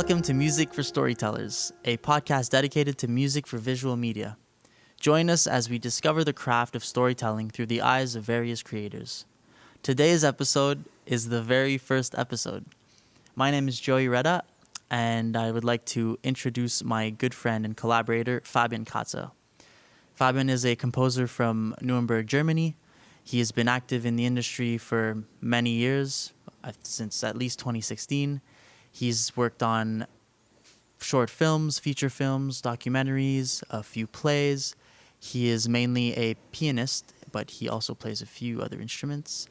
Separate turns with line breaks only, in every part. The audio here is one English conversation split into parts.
Welcome to Music for Storytellers, a podcast dedicated to music for visual media. Join us as we discover the craft of storytelling through the eyes of various creators. Today's episode is the very first episode. My name is Joey Reda, and I would like to introduce my good friend and collaborator, Fabian Kratzer. Fabian is a composer from Nuremberg, Germany. He has been active in the industry for many years, since at least 2016. He's worked on short films, feature films, documentaries, a few plays. He is mainly a pianist, but he also plays a few other instruments.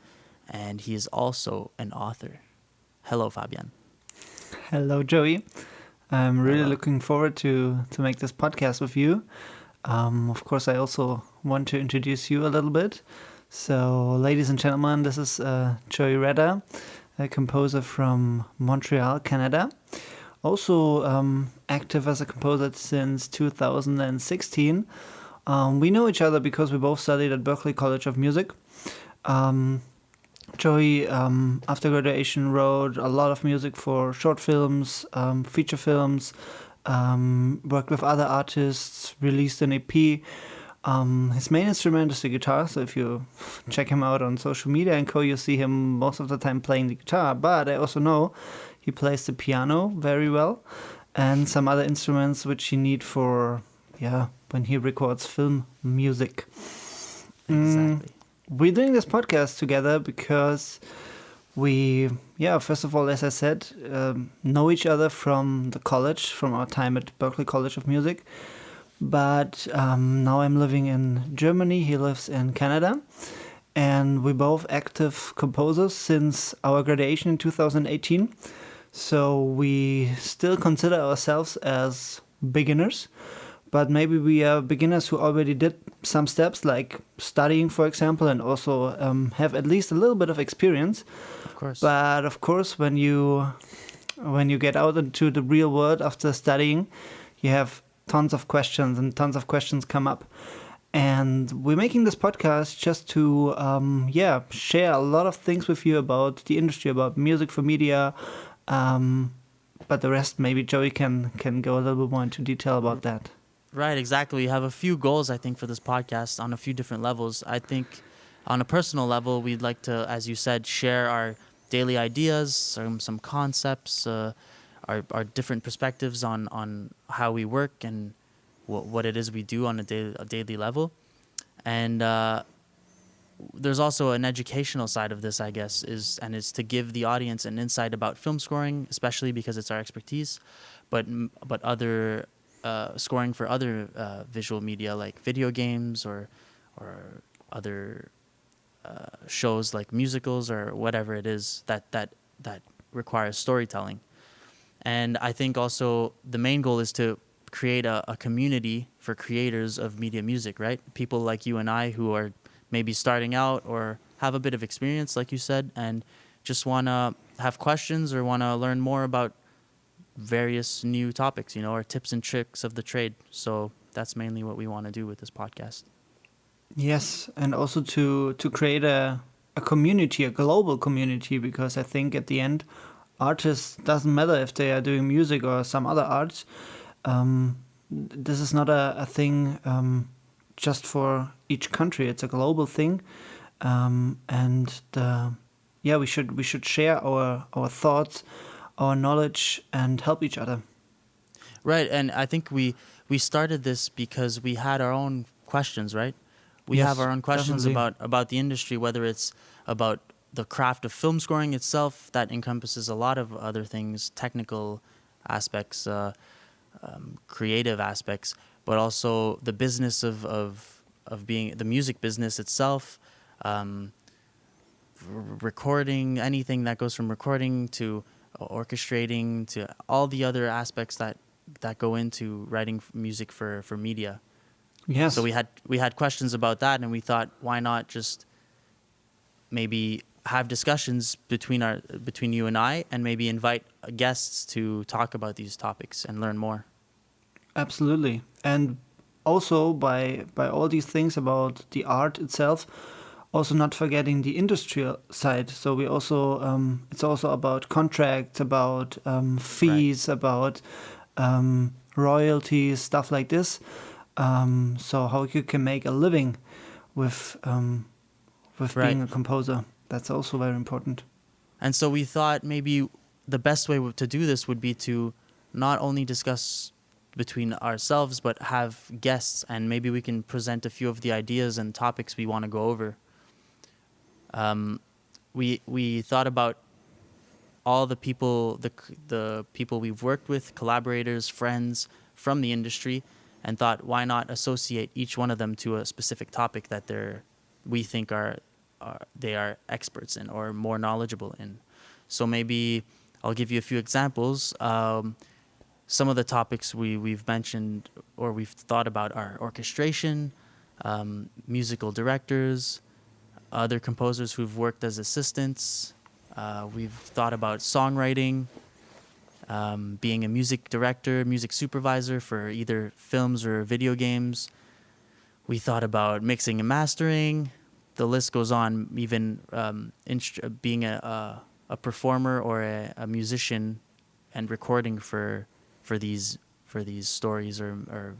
And he is also an author. Hello, Fabian.
Hello, Joey. I'm really
Hello.
looking forward to make this podcast with you. Of course, I also want to introduce you a little bit. So, ladies and gentlemen, this is Joey Reda, a composer from Montreal, Canada. Also active as a composer since 2016. We know each other because we both studied at Berklee College of Music. Joey, after graduation, wrote a lot of music for short films, feature films, worked with other artists, released an EP. His main instrument is the guitar, so if you check him out on social media and co, you see him most of the time playing the guitar. But I also know he plays the piano very well and some other instruments which you need for, when he records film music.
Exactly.
We're doing this podcast together because we, first of all, as I said, know each other from the college, from our time at Berklee College of Music. But now I'm living in Germany, he lives in Canada, and we're both active composers since our graduation in 2018. So we still consider ourselves as beginners, but maybe we are beginners who already did some steps like studying, for example, and also have at least a little bit of experience.
Of course.
But of course, when you get out into the real world after studying, you have tons of questions come up. And we're making this podcast just to, share a lot of things with you about the industry, about music for media. But the rest, maybe Joey can go a little bit more into detail about that.
Right, exactly. We have a few goals, I think, for this podcast on a few different levels. I think on a personal level, we'd like to, as you said, share our daily ideas, some concepts, our different perspectives on how we work and what it is we do on a daily level. And there's also an educational side of this, I guess, is to give the audience an insight about film scoring, especially because it's our expertise, but other scoring for other visual media like video games or other shows like musicals or whatever it is that requires storytelling. And I think also the main goal is to create a community for creators of media music, right? People like you and I who are maybe starting out or have a bit of experience, like you said, and just want to have questions or want to learn more about various new topics, or tips and tricks of the trade. So that's mainly what we want to do with this podcast.
Yes, and also to create a community, a global community, because I think at the end, artists, doesn't matter if they are doing music or some other arts. This is not a thing just for each country. It's a global thing, we should share our thoughts, our knowledge, and help each other.
Right, and I think we started this because we had our own questions, right? We
Yes,
have our own questions
definitely.
about the industry, whether it's about the craft of film scoring itself, that encompasses a lot of other things, technical aspects, creative aspects, but also the business of being the music business itself, recording, anything that goes from recording to orchestrating to all the other aspects that go into writing music for media.
Yes.
So we had questions about that, and we thought, why not just maybe have discussions between you and I, and maybe invite guests to talk about these topics and learn more.
Absolutely. And also by all these things about the art itself, also not forgetting the industrial side. So we also it's also about contracts, about fees, about royalties, stuff like this. So how you can make a living with being a composer. That's also very important.
And so we thought maybe the best way to do this would be to not only discuss between ourselves, but have guests, and maybe we can present a few of the ideas and topics we want to go over. We thought about all the people, the people we've worked with, collaborators, friends from the industry, and thought, why not associate each one of them to a specific topic that we think they are experts in or more knowledgeable in. So maybe I'll give you a few examples. Some of the topics we've mentioned or we've thought about are orchestration, musical directors, other composers who've worked as assistants. We've thought about songwriting, being a music director, music supervisor for either films or video games. We thought about mixing and mastering. The list goes on, even being a performer or a musician and recording for these stories or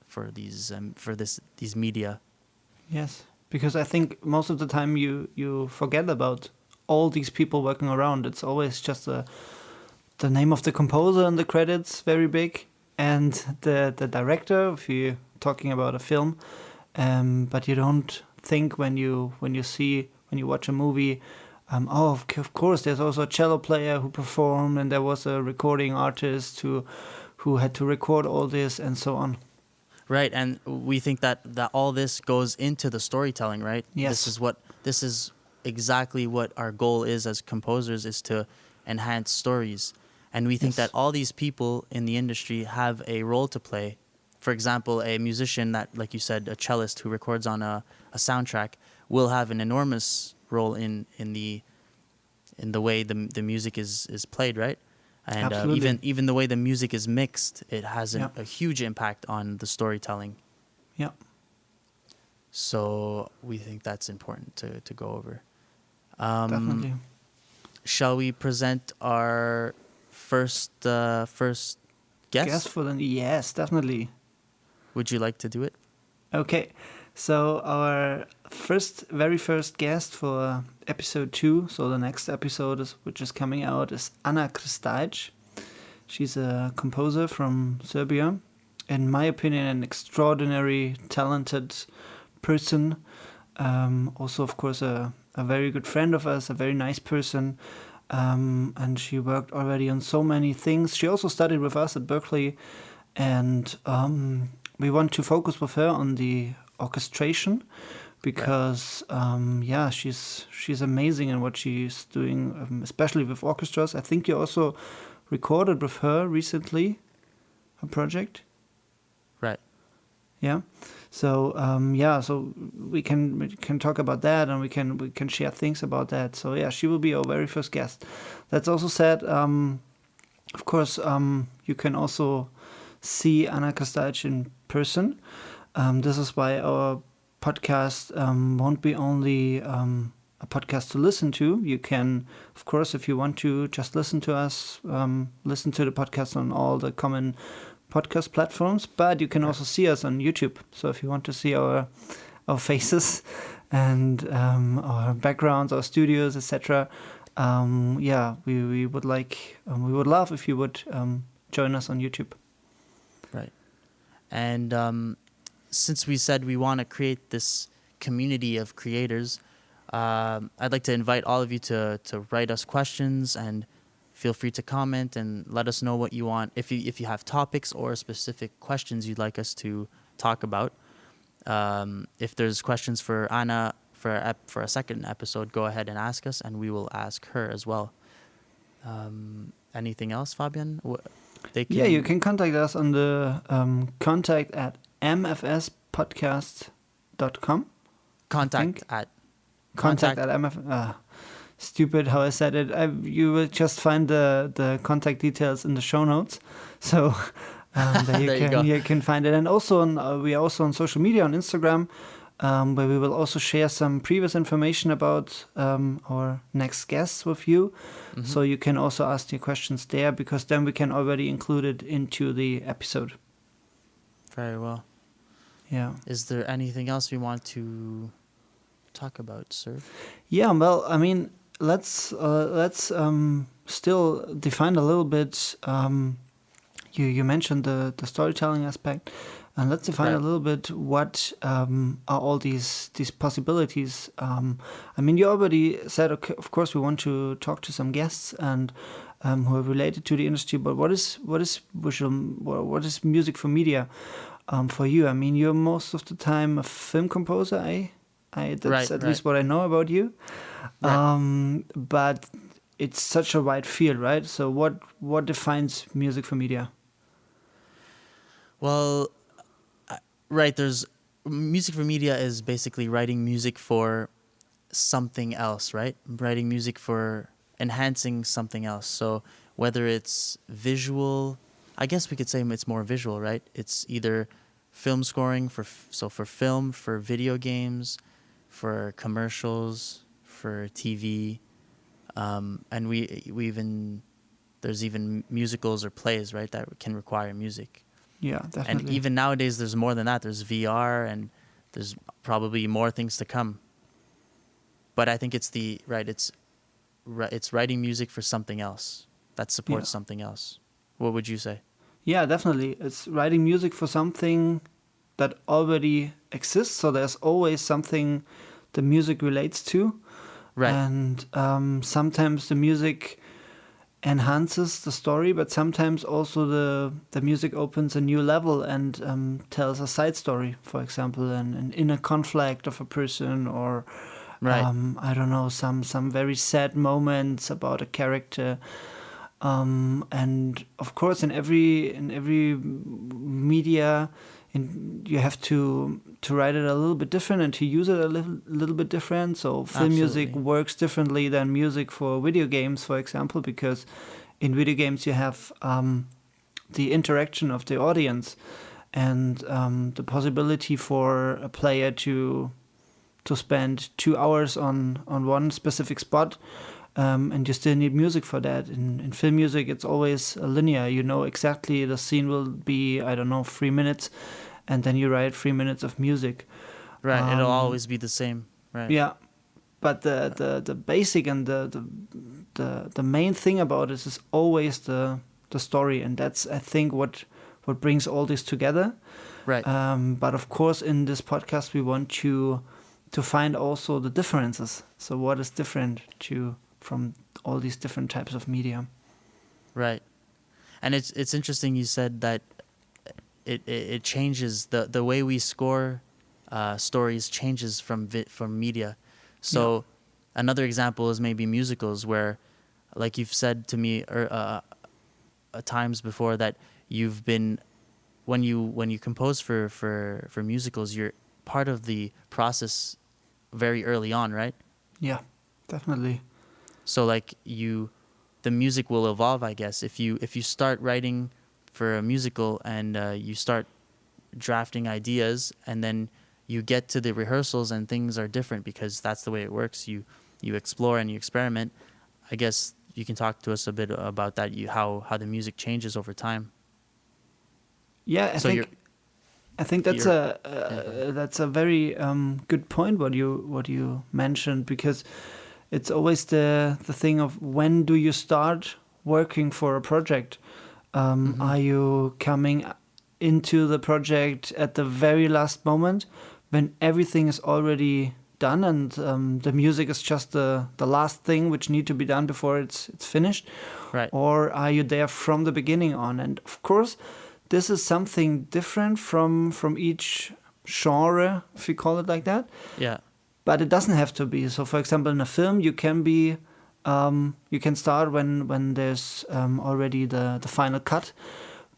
for these media.
Yes, because I think most of the time you forget about all these people working around. It's always just the name of the composer in the credits, very big, and the director, if you're talking about a film. But you don't think when you watch a movie, of course there's also a cello player who performed, and there was a recording artist who had to record all this and so on.
Right, and we think that all this goes into the storytelling, right?
Yes.
This is exactly what our goal is as composers, is to enhance stories. And we think that all these people in the industry have a role to play. For example, a musician that, like you said, a cellist who records on a soundtrack will have an enormous role in the way the music is played, right? And even the way the music is mixed, it has a huge impact on the storytelling.
Yeah.
So we think that's important to go over.
Definitely.
Shall we present our first guest?
Yes, definitely.
Would you like to do it?
Okay, so our very first guest for episode 2, so the next episode which is coming out, is Kristaj. She's a composer from Serbia. In my opinion, an extraordinary, talented person. Also, of course, a very good friend of us, a very nice person. And she worked already on so many things. She also studied with us at Berkeley, and we want to focus with her on the orchestration, because she's amazing in what she's doing, especially with orchestras. I think you also recorded with her recently a project.
Right.
Yeah. So so we can talk about that, and we can share things about that. So yeah, she will be our very first guest. That's also said. Of course, you can also see Kristaj in person. This is why our podcast won't be only a podcast to listen to. You can, of course, if you want to, just listen to us, listen to the podcast on all the common podcast platforms, but you can also see us on YouTube. So if you want to see our faces and our backgrounds, our studios, etc., we would love if you would join us on YouTube.
Right. And since we said we want to create this community of creators, I'd like to invite all of you to write us questions, and feel free to comment and let us know what you want. If you have topics or specific questions you'd like us to talk about. If there's questions for Anna for a second episode, go ahead and ask us, and we will ask her as well. Anything else, Fabian? You
can contact us on the contact at mfspodcast.com.
Contact at
MF. Stupid how I said it. You will just find the contact details in the show notes. So there you can find it. And also we are also on social media on Instagram. where we will also share some previous information about our next guests with you.
Mm-hmm.
So you can also ask your questions there, because then we can already include it into the episode.
Very well.
Yeah.
Is there anything else we want to talk about, sir?
Yeah. Well, I mean, let's still define a little bit. You mentioned the storytelling aspect, and let's define a little bit what are all these possibilities. I mean, you already said, okay, of course, we want to talk to some guests and who are related to the industry. But what is visual? What is music for media for you? I mean, you're most of the time a film composer. That's at least what I know about you.
Right.
But it's such a wide field, right? So what defines music for media?
Well, right. There's music for media is basically writing music for something else, right? Writing music for enhancing something else. So whether it's visual, I guess we could say it's more visual, right? It's either film scoring for film, for video games, for commercials, for TV, and we even there's even musicals or plays, right, that can require music.
Yeah, definitely.
And even nowadays, there's more than that. There's VR, and there's probably more things to come. But I think it's writing music for something else that supports something else. What would you say?
Yeah, definitely. It's writing music for something that already exists. So there's always something the music relates to.
Right.
And sometimes the music enhances the story, but sometimes also the music opens a new level and tells a side story, for example, an inner conflict of a person, or
Right.
I don't know, some very sad moments about a character. And of course, in every media, you have to write it a little bit different and to use it a little bit different. So film music works differently than music for video games, for example, because in video games you have the interaction of the audience and the possibility for a player to spend 2 hours on one specific spot. And you still need music for that. In film music, it's always linear. You know exactly the scene will be, 3 minutes, and then you write 3 minutes of music.
Right. It'll always be the same. Right.
Yeah, but the basic and the main thing about it is always the story, and that's, I think, what brings all this together.
Right.
But of course, in this podcast, we want to find also the differences. So what is different from all these different types of media?
Right. And it's interesting you said that it changes, the way we score stories changes from media. So another example is maybe musicals, where, like you've said to me times before, that you've been, when you compose for musicals, you're part of the process very early on, right?
Yeah, definitely.
So like the music will evolve, I guess. If you start writing for a musical and you start drafting ideas, and then you get to the rehearsals and things are different, because that's the way it works. You explore and you experiment. I guess you can talk to us a bit about that. How the music changes over time.
Yeah, I think that's a very good point what you mentioned, because it's always the thing of, when do you start working for a project? Are you coming into the project at the very last moment, when everything is already done and the music is just the last thing which need to be done before it's finished?
Right.
Or are you there from the beginning on? And of course, this is something different from each genre, if you call it like that.
Yeah.
But it doesn't have to be. So, for example, in a film, you can start when there's already the final cut,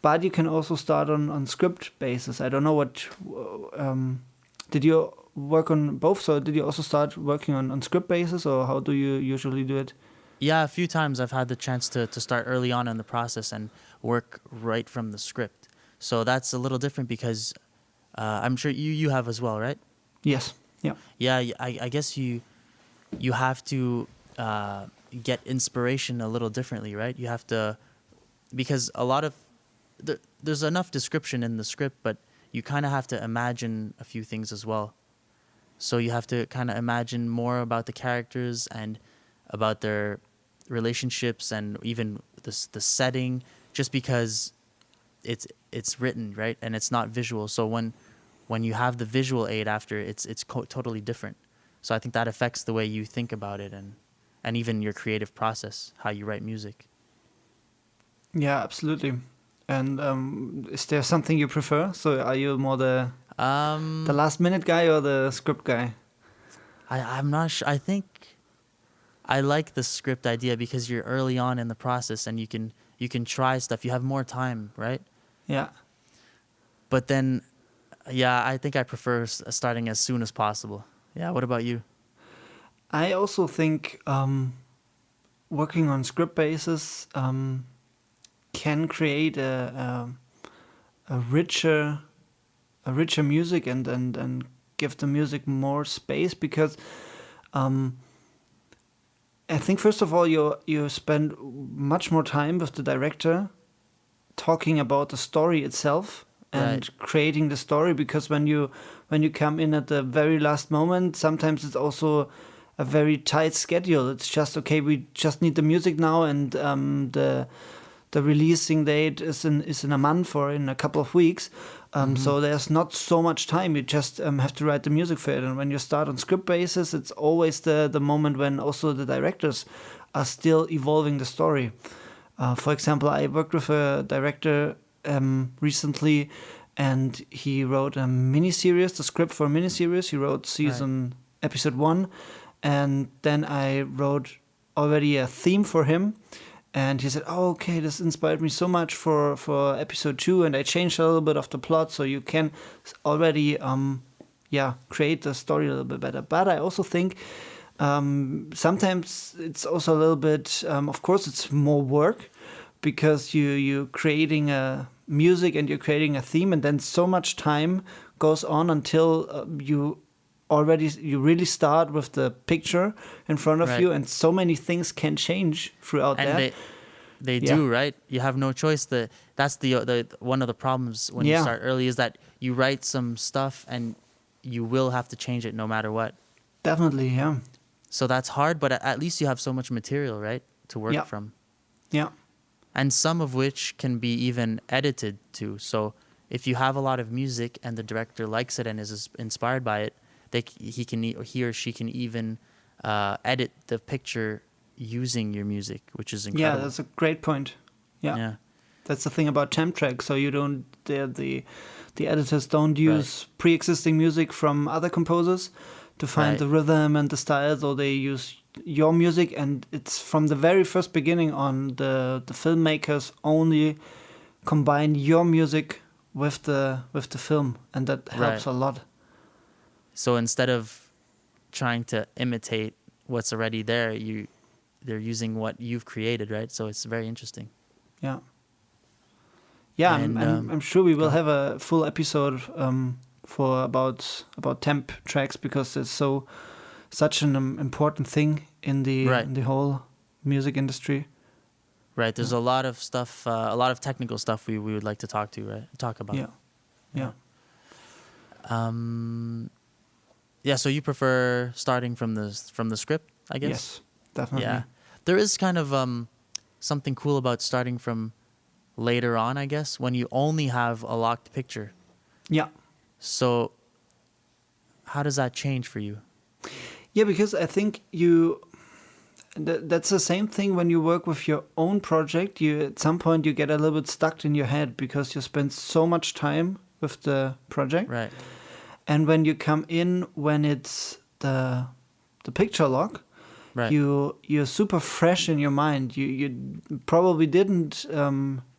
but you can also start on script basis. I don't know what. Did you work on both? So, did you also start working on script basis, or how do you usually do it?
Yeah, a few times I've had the chance to start early on in the process and work right from the script. So that's a little different, because I'm sure you have as well, right?
Yes. Yeah.
Yeah, I guess you have to get inspiration a little differently, right? You have to, because a lot of there's enough description in the script, but you kind of have to imagine a few things as well. So you have to kind of imagine more about the characters and about their relationships and even the setting, just because it's written, right, and it's not visual. So when you have the visual aid after, it's totally different. So I think that affects the way you think about it, and even your creative process, how you write music.
Yeah, absolutely. And is there something you prefer? So are you more the last minute guy or the script guy?
I'm not sure. I think I like the script idea because you're early on in the process and you can try stuff. You have more time, right?
Yeah.
But then, yeah, I think I prefer starting as soon as possible. Yeah. What about you?
I also think working on script basis can create a richer music and give the music more space, because I think first of all you spend much more time with the director talking about the story itself and
Right.
creating the story, because when you come in at the very last moment, sometimes it's also a very tight schedule. It's just okay, we just need the music now, and the releasing date is in a month or in a couple of weeks. So there's not so much time. You just have to write the music for it. And when you start on script basis, it's always the moment when also the directors are still evolving the story. For example, I worked with a director recently, and he wrote a miniseries, the script for a miniseries. He wrote episode 1, and then I wrote already a theme for him. And he said, "Oh, okay, this inspired me so much for episode 2, and I changed a little bit of the plot, so you can already, create the story a little bit better." But I also think sometimes it's also a little bit, of course, it's more work, because you're creating a music and you're creating a theme, and then so much time goes on until you really start with the picture in front of you, and so many things can change throughout
And
that.
they do, right? You have no choice. That's the one of the problems when you start early, is that you write some stuff and you will have to change it no matter what.
Definitely, yeah.
So that's hard, but at least you have so much material, right, to work from.
Yeah.
And some of which can be even edited too. So if you have a lot of music and the director likes it and is inspired by it, he or she can even edit the picture using your music, which is incredible.
Yeah, that's a great point. Yeah. That's the thing about temp tracks. So you don't the editors don't use pre-existing music from other composers to find the rhythm and the styles, or they use your music, and it's from the very first beginning on. The filmmakers only combine your music with the film, and that helps a lot.
So instead of trying to imitate what's already there, they're using what you've created, right? So it's very interesting.
Yeah. Yeah,
And,
I'm sure we will have a full episode for about temp tracks, because it's such an important thing in the whole music industry.
Right. There's a lot of stuff, a lot of technical stuff we would like to talk about.
Yeah.
Yeah. So you prefer starting from the script, I guess?
Yes, definitely.
Yeah. There is kind of something cool about starting from later on, I guess, when you only have a locked picture.
Yeah.
So how does that change for you?
Yeah, because I think that's the same thing when you work with your own project. At some point you get a little bit stuck in your head because you spend so much time with the project.
Right.
And when you come in, when it's the picture lock, you're super fresh in your mind. You probably didn't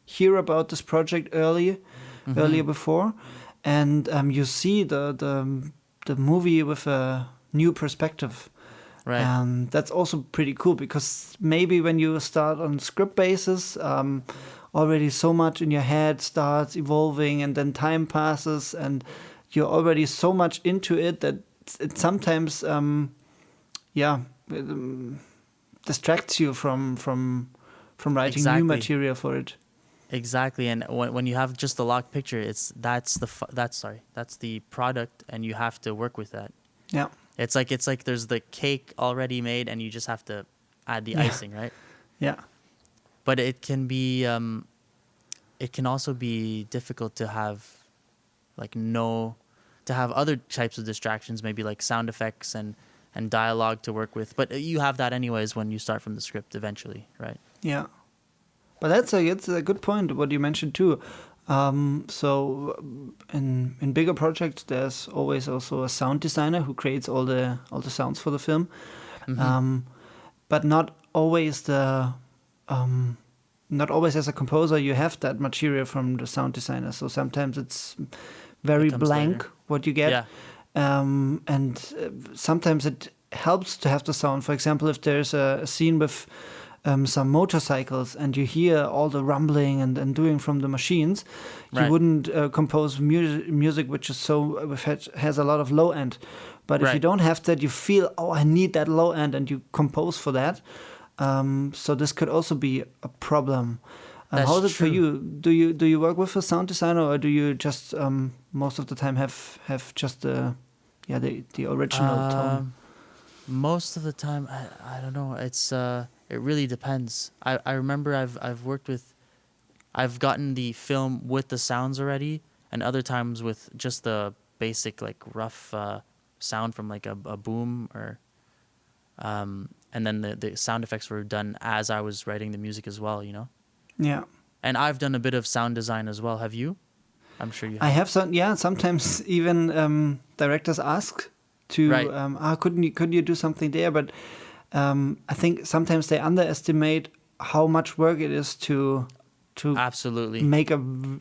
hear about this project earlier before, and you see the movie with a new perspective.
Right.
And that's also pretty cool, because maybe when you start on script basis, already so much in your head starts evolving, and then time passes and you're already so much into it that it sometimes yeah um, distracts you from writing new
Exactly.
material for it.
Exactly, and when you have just the locked picture, that's the product, and you have to work with that.
Yeah,
It's like there's the cake already made, and you just have to add the
yeah,
icing, right?
yeah,
But it can also be difficult to have like no to have other types of distractions, maybe like sound effects and dialogue to work with. But you have that anyways when you start from the script eventually, right?
yeah. But it's a good point what you mentioned too. So in bigger projects, there's always also a sound designer who creates all the sounds for the film.
Mm-hmm.
But um, not always as a composer you have that material from the sound designer. So sometimes it's
It
very
comes
blank
later.
what you get,
Yeah.
and sometimes it helps to have the sound. For example, if there's a scene with some motorcycles and you hear all the rumbling and doing from the machines, you
Right.
wouldn't compose music which is has a lot of low end. But if you
Right.
don't have that, you feel, oh, I need that low end, and you compose for that. So this could also be a problem. How
That's
is it for
true.
you? Do you work with a sound designer, or do you just most of the time have just the original tone?
Um, Most of the time, I don't know. It really depends. I remember I've worked with I've gotten the film with the sounds already, and other times with just the basic like rough sound from like a boom or and then the sound effects were done as I was writing the music as well, you know.
Yeah,
And I've done a bit of sound design as well. Have you? I'm sure you
I
have.
have some. Yeah, sometimes even directors ask to,
Right.
couldn't you do something there? But I think sometimes they underestimate how much work it is to
Absolutely.
make a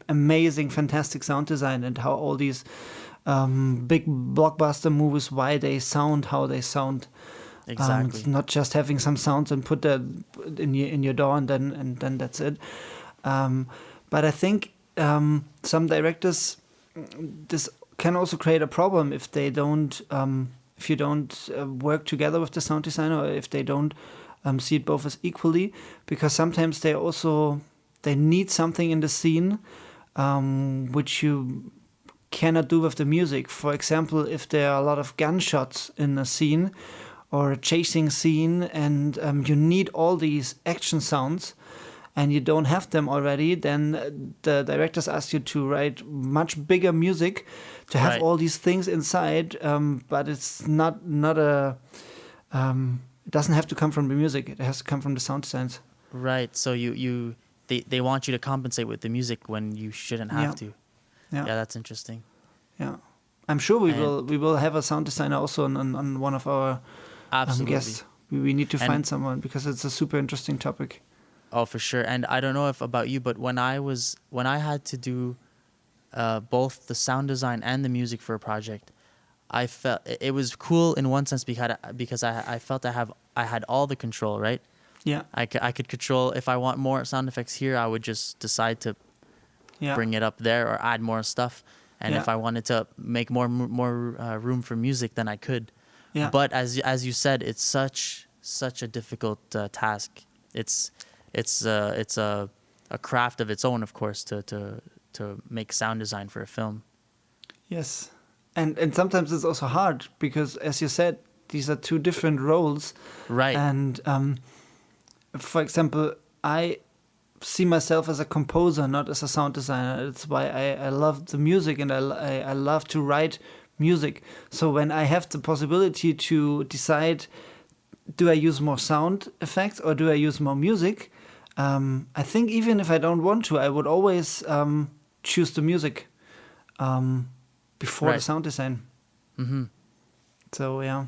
amazing, fantastic sound design, and how all these big blockbuster movies, why they sound how they sound. It's
Exactly.
not just having some sounds and put that in your door, and then that's it. Um, but I think some directors, this can also create a problem if they don't if you don't work together with the sound designer, or if they don't see it both as equally, because sometimes they need something in the scene which you cannot do with the music. For example, if there are a lot of gunshots in a scene or a chasing scene, and you need all these action sounds, and you don't have them already, then the directors ask you to write much bigger music to have
Right.
all these things inside. But it's not a. It doesn't have to come from the music. It has to come from the sound designs.
Right. So they want you to compensate with the music when you shouldn't
Yeah,
have to.
yeah,
Yeah, that's interesting.
yeah. I'm sure we
And
will have a sound designer also on one of our
absolutely.
guests. We need to
And
find someone because it's a super interesting topic.
oh, for sure. And I don't know if about you, but when I had to do both the sound design and the music for a project, I felt it was cool in one sense because I felt I had all the control, right?
Yeah,
I could control if I want more sound effects here, I would just decide to
yeah,
bring it up there or add more stuff. And
yeah,
if I wanted to make more room for music, then I could.
yeah.
But as you said, it's such a difficult task. It's it's a craft of its own, of course, to make sound design for a film.
Yes, and sometimes it's also hard because, as you said, these are two different roles.
Right.
And for example, I see myself as a composer, not as a sound designer. That's why I love the music, and I love to write music. So when I have the possibility to decide, do I use more sound effects or do I use more music? I think even if I don't want to, I would always choose the music um, before the
Right.
sound design.
Mm-hmm.
So yeah,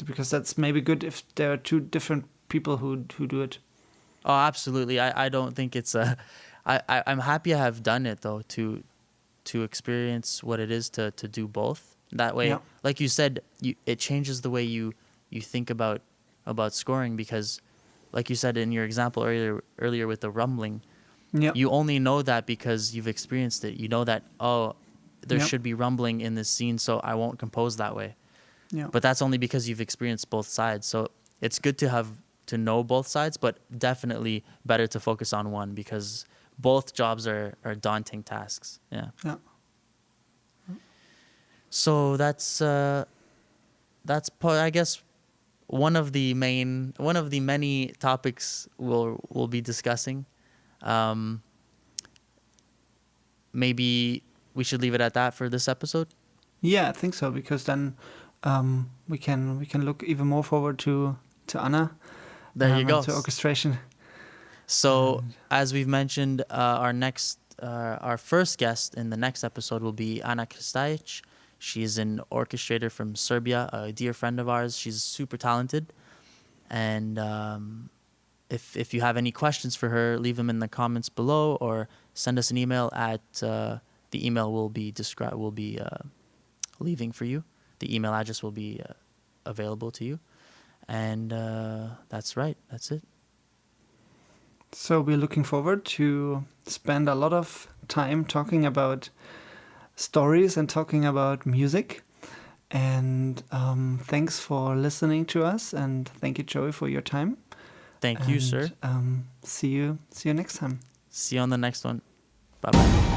because that's maybe good if there are two different people who do it.
Oh, absolutely. I don't think it's a. I'm happy I have done it though to experience what it is to do both. That way,
Yeah,
like you said, it changes the way you think about scoring because, like you said in your example earlier with the rumbling,
yeah,
you only know that because you've experienced it. You know that, oh, there
Yep.
should be rumbling in this scene, so I won't compose that way.
Yeah.
But that's only because you've experienced both sides. So it's good to know both sides, but definitely better to focus on one, because both jobs are daunting tasks. Yeah.
Yeah.
So that's I guess one of the many topics we'll be discussing. Maybe we should leave it at that for this episode.
Yeah, I think so, because then we can look even more forward to Anna.
There you go.
To orchestration.
So as we've mentioned, our first guest in the next episode will be Anna Kristaj. She's an orchestrator from Serbia, a dear friend of ours. She's super talented, and if you have any questions for her, leave them in the comments below, or send us an email at the email will be leaving for you. The email address will be available to you, and that's right. That's it.
So we're looking forward to spend a lot of time talking about stories and talking about music. And thanks for listening to us, and thank you, Joey, for your time.
Thank you, sir.
See you next time.
See you on the next one. Bye-bye.